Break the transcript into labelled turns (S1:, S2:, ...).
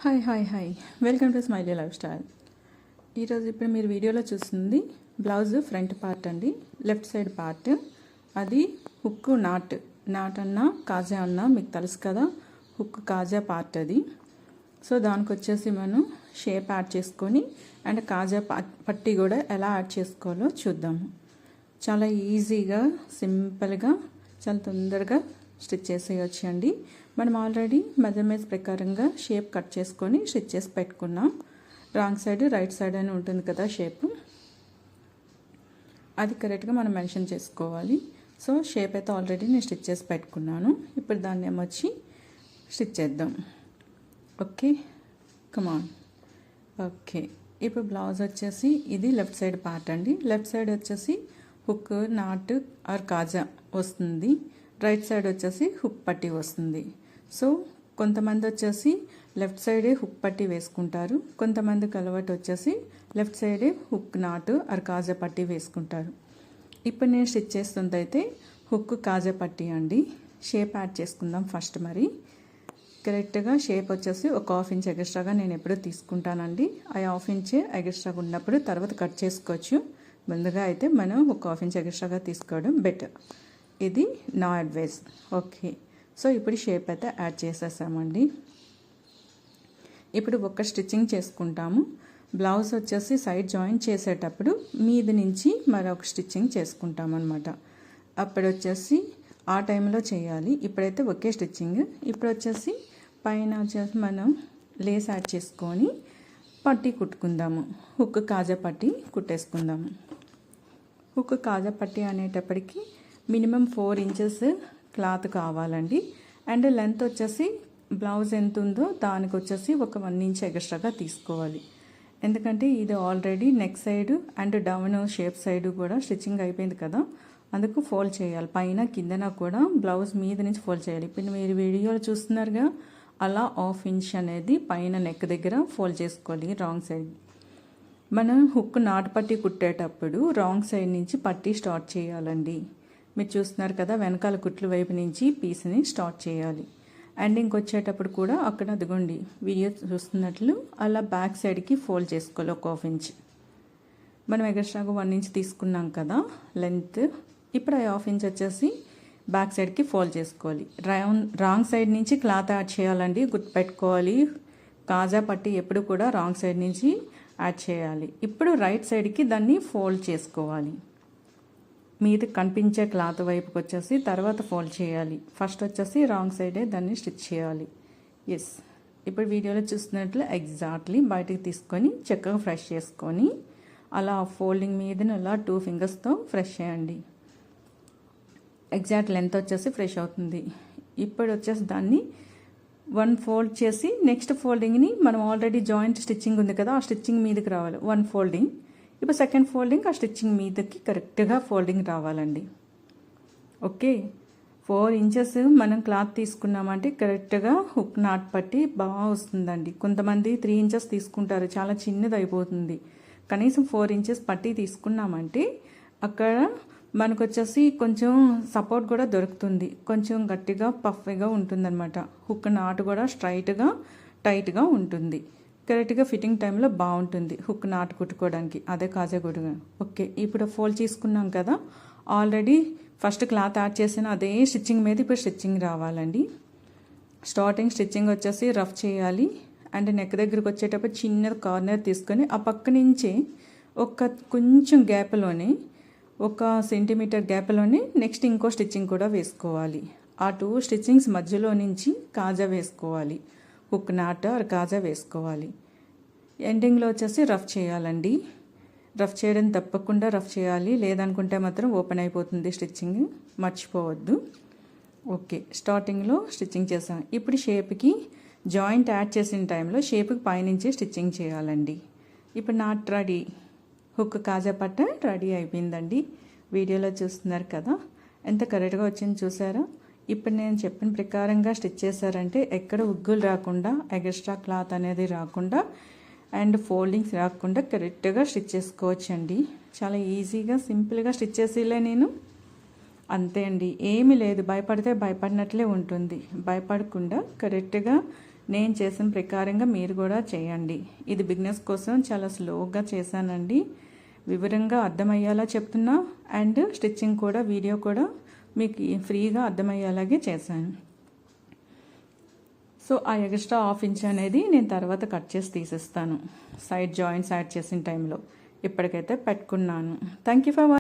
S1: Hi welcome to smiley life style. ఈరోజు ఇప్పుడు మీరు వీడియోలో చూస్తుంది బ్లౌజ్ ఫ్రంట్ పార్ట్ అండి. లెఫ్ట్ సైడ్ పార్ట్ అది హుక్ నాట్ అన్నా కాజా అన్నా మీకు తెలుసు కదా, హుక్ కాజా పార్ట్ అది. సో దానికి వచ్చేసి మనం షేప్ యాడ్ చేసుకొని అండ్ కాజా పట్టీ కూడా ఎలా యాడ్ చేసుకోవాలో చూద్దాము. చాలా ఈజీగా సింపుల్గా చాలా తొందరగా స్టిచ్ చేసేయచ్చు అండి. మనం ఆల్రెడీ మెజర్మెంట్స్ ప్రకారంగా షేప్ కట్ చేసుకొని స్టిచ్ చేసి పెట్టుకున్నాం. రాంగ్ సైడ్ రైట్ సైడ్ అని ఉంటుంది కదా షేప్, అది కరెక్ట్గా మనం మెన్షన్ చేసుకోవాలి. సో షేప్ అయితే ఆల్రెడీ నేను స్టిచ్ చేసి పెట్టుకున్నాను. ఇప్పుడు దాన్ని ఏమొచ్చి స్టిచ్ చేద్దాం. Okay come on. ఓకే, ఇప్పుడు బ్లౌజ్ వచ్చేసి ఇది లెఫ్ట్ సైడ్ పార్ట్ అండి. లెఫ్ట్ సైడ్ వచ్చేసి హుక్ నాట్ ఆర్ కాజా వస్తుంది, రైట్ సైడ్ వచ్చేసి హుక్ పట్టీ వస్తుంది. సో కొంతమంది వచ్చేసి లెఫ్ట్ సైడే హుక్ పట్టీ వేసుకుంటారు, కొంతమందికి అలవాటు వచ్చేసి లెఫ్ట్ సైడే హుక్ నాటు ఆర్ కాజా పట్టీ వేసుకుంటారు. ఇప్పుడు నేను స్టిచ్ చేస్తుంది అయితే హుక్ కాజా పట్టీ అండి. షేప్ యాడ్ చేసుకుందాం ఫస్ట్. మరి కరెక్ట్గా షేప్ వచ్చేసి ఒక హాఫ్ ఇంచ్ ఎక్స్ట్రాగా నేను ఎప్పుడూ తీసుకుంటానండి. ఆ హాఫ్ ఇంచ్ ఎక్స్ట్రాగా ఉన్నప్పుడు తర్వాత కట్ చేసుకోవచ్చు. ముందుగా అయితే మనం ఒక హాఫ్ ఇంచ్ ఎక్స్ట్రాగా తీసుకోవడం బెటర్. ఇది నా అడ్వైస్. ఓకే, సో ఇప్పుడు షేప్ అయితే యాడ్ చేసేసామండి. ఇప్పుడు ఒక స్టిచ్చింగ్ చేసుకుంటాము. బ్లౌజ్ వచ్చేసి సైడ్ జాయిన్ చేసేటప్పుడు మీది నుంచి మరొక స్టిచ్చింగ్ చేసుకుంటాం అనమాట. అప్పుడు వచ్చేసి ఆ టైంలో చేయాలి. ఇప్పుడైతే ఒకే స్టిచ్చింగ్. ఇప్పుడు వచ్చేసి పైన వచ్చేసి మనం లేస్ యాడ్ చేసుకొని పట్టీ కుట్టుకుందాము. హుక్ కాజా పట్టీ కుట్టేసుకుందాము. హుక్ కాజా పట్టీ అనేటప్పటికి మినిమం 4 ఇంచెస్ క్లాత్ కావాలండి. అండ్ లెంత్ వచ్చేసి బ్లౌజ్ ఎంత ఉందో దానికి వచ్చేసి ఒక 1 ఇంచ్ ఎక్స్ట్రాగా తీసుకోవాలి. ఎందుకంటే ఇది already neck side and down shape side కూడా స్టిచ్చింగ్ అయిపోయింది కదా, అందుకు ఫోల్డ్ చేయాలి. పైన కిందన కూడా బ్లౌజ్ మీద నుంచి ఫోల్డ్ చేయాలి. ఇప్పుడు మీరు వీడియోలో చూస్తున్నారుగా, అలా హాఫ్ ఇంచ్ అనేది పైన నెక్ దగ్గర ఫోల్డ్ చేసుకోవాలి రాంగ్ సైడ్. మనం హుక్ నాటు పట్టీ కుట్టేటప్పుడు రాంగ్ సైడ్ నుంచి పట్టీ స్టార్ట్ చేయాలండి. మీరు చూస్తున్నారు కదా, వెనకాల కుట్లు వైపు నుంచి పీస్ని స్టార్ట్ చేయాలి. ఎండింగ్కి వచ్చేటప్పుడు కూడా అక్కడ అదిగోండి వీడియో చూస్తున్నట్లు అలా బ్యాక్ సైడ్కి ఫోల్డ్ చేసుకోవాలి ఒక హాఫ్ ఇంచ్. మనం ఎక్స్ట్రాగా 1 ఇంచ్ తీసుకున్నాం కదా లెంత్. ఇప్పుడు ఆ హాఫ్ ఇంచ్ వచ్చేసి బ్యాక్ సైడ్కి ఫోల్డ్ చేసుకోవాలి. రాంగ్ సైడ్ నుంచి క్లాత్ యాడ్ చేయాలండి, గుర్తుపెట్టుకోవాలి. కాజా పట్టీ ఎప్పుడు కూడా రాంగ్ సైడ్ నుంచి యాడ్ చేయాలి. ఇప్పుడు రైట్ సైడ్కి దాన్ని ఫోల్డ్ చేసుకోవాలి. మీద కనిపించే క్లాత్ వైపుకి వచ్చేసి తర్వాత ఫోల్డ్ చేయాలి. ఫస్ట్ వచ్చేసి రాంగ్ సైడే దాన్ని స్టిచ్ చేయాలి. ఎస్, ఇప్పుడు వీడియోలో చూస్తున్నట్లు ఎగ్జాక్ట్లీ బయటకు తీసుకొని చక్కగా ఫ్రెష్ చేసుకొని అలా ఫోల్డింగ్ మీదనే అలా 2 ఫింగర్స్తో ఫ్రెష్ చేయండి. ఎగ్జాక్ట్ లెంత్ వచ్చేసి ఫ్రెష్ అవుతుంది. ఇప్పుడు వచ్చేసి దాన్ని 1 ఫోల్డ్ చేసి నెక్స్ట్ ఫోల్డింగ్ని మనం ఆల్రెడీ జాయింట్ స్టిచ్చింగ్ ఉంది కదా, ఆ స్టిచ్చింగ్ మీదకి రావాలి 1 ఫోల్డింగ్. ఇప్పుడు సెకండ్ ఫోల్డింగ్ ఆ స్టిచ్చింగ్ మీదకి కరెక్ట్గా ఫోల్డింగ్ రావాలండి. ఓకే, 4 ఇంచెస్ మనం క్లాత్ తీసుకున్నామంటే కరెక్ట్గా హుక్ నాట్ పట్టి బాగా వస్తుందండి. కొంతమంది 3 ఇంచెస్ తీసుకుంటారు, చాలా చిన్నది అయిపోతుంది. కనీసం 4 ఇంచెస్ పట్టి తీసుకున్నామంటే అక్కడ మనకు వచ్చేసి కొంచెం సపోర్ట్ కూడా దొరుకుతుంది, కొంచెం గట్టిగా పఫ్గా ఉంటుందన్నమాట. హుక్ నాట్ కూడా స్ట్రైట్గా టైట్గా ఉంటుంది. కరెక్ట్గా ఫిట్టింగ్ టైంలో బాగుంటుంది హుక్ నాటు కుట్టుకోవడానికి, అదే కాజా కుట్టుగా. ఓకే, ఇప్పుడు ఫోల్డ్ తీసుకున్నాం కదా, ఆల్రెడీ ఫస్ట్ క్లాత్ యాడ్ చేసిన అదే స్టిచ్చింగ్ మీద ఇప్పుడు స్టిచ్చింగ్ రావాలండి. స్టార్టింగ్ స్టిచ్చింగ్ వచ్చేసి రఫ్ చేయాలి. అండ్ నెక్ దగ్గరికి వచ్చేటప్పుడు చిన్న కార్నర్ తీసుకొని ఆ పక్క నుంచే ఒక కొంచెం గ్యాప్లోనే 1 సెంటీమీటర్ గ్యాప్లోనే నెక్స్ట్ ఇంకో స్టిచ్చింగ్ కూడా వేసుకోవాలి. ఆ 2 స్టిచ్చింగ్స్ మధ్యలో నుంచి కాజా వేసుకోవాలి, హుక్ నాట్ ఆర్ కాజా వేసుకోవాలి. ఎండింగ్లో వచ్చేసి రఫ్ చేయాలండి. రఫ్ చేయడం తప్పకుండా రఫ్ చేయాలి, లేదనుకుంటే మాత్రం ఓపెన్ అయిపోతుంది స్టిచ్చింగ్, మర్చిపోవద్దు. ఓకే, స్టార్టింగ్లో స్టిచ్చింగ్ చేసాం. ఇప్పుడు షేప్కి జాయింట్ యాడ్ చేసిన టైంలో షేప్కి పైనుంచి స్టిచ్చింగ్ చేయాలండి. ఇప్పుడు నాట్ రెడీ, హుక్ కాజా పట్ట రెడీ అయిపోయిందండి. వీడియోలో చూస్తున్నారు కదా ఎంత కరెక్ట్గా వచ్చింది చూసారా. ఇప్పుడు నేను చెప్పిన ప్రకారంగా స్టిచ్ చేశారంటే ఎక్కడ ఉగ్గులు రాకుండా, ఎక్స్ట్రా క్లాత్ అనేది రాకుండా అండ్ ఫోల్డింగ్స్ రాకుండా కరెక్ట్గా స్టిచ్ చేసుకోవచ్చండి. చాలా ఈజీగా సింపుల్గా స్టిచ్ చేసేలే నేను. అంతే అండి, ఏమీ లేదు. భయపడితే భయపడినట్లే ఉంటుంది. భయపడకుండా కరెక్ట్గా నేను చేసిన ప్రకారంగా మీరు కూడా చేయండి. ఇది బిగినర్స్ కోసం చాలా స్లోగా చేశానండి. వివరంగా అర్థమయ్యేలా చెప్తున్నా అండ్ స్టిచ్చింగ్ కూడా వీడియో కూడా మీకు ఫ్రీగా అర్థమయ్యేలాగే చేశాను. సో ఆ ఎక్స్ట్రా హాఫ్ ఇంచ్ అనేది నేను తర్వాత కట్ చేసి తీసిస్తాను సైడ్ జాయింట్స్ యాడ్ చేసిన టైంలో. ఇప్పటికైతే పెట్టుకున్నాను. Thank you for watching.